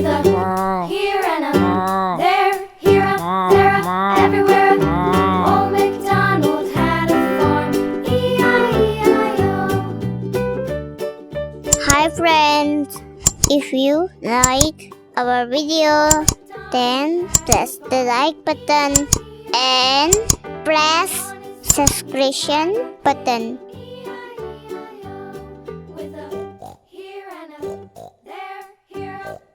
a here and a there, here a there a everywhere. Old MacDonald had a farm, E-I-E-I-O. Hi friends, if you like our video, then press the like button and press subscription button.